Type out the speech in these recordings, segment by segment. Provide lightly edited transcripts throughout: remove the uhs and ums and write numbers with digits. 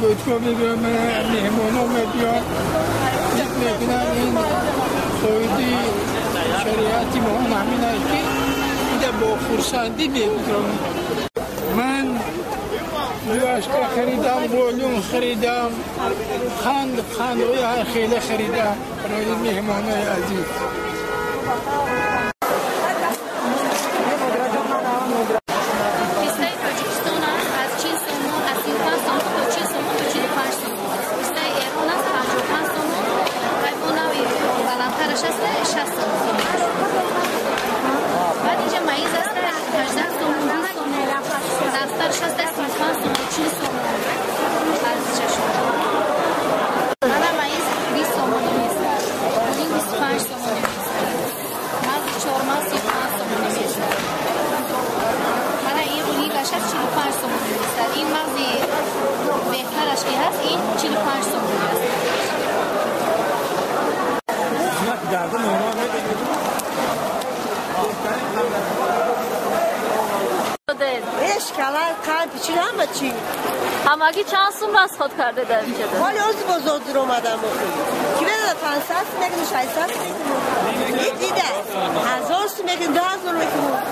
گفتگو میگم مهمانان میاد میکنن این سعودی شریعتی ما همین است که ایده با فرسندی میگذارم. من لواشکا خریدم، بولون خریدم، خندوی خیلی خریدم برای مهمانان عزیز. این مغزی بهترش که هست این 45 تومانی است. اشکالات کار چی همه چی همگی چند سوم راست خود کرده در اینجا ده؟ حالی از بزرگتر اومدم که بده 500 میگن 600 میگن دیده 1000 میگن 2000 میگن.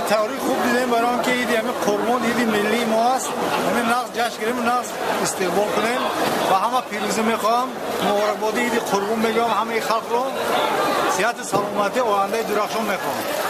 تاریخ خوب دیدیم برای آنکه ایدی همه قربان ایدی ملی ما است. همه نقص جشن گیریم نقص استقبال کنیم و همه پیروزی میخوام مبارکبادی ایدی قربان بگم همه خلق رو صحت سلامتی آینده درخشان میخوام.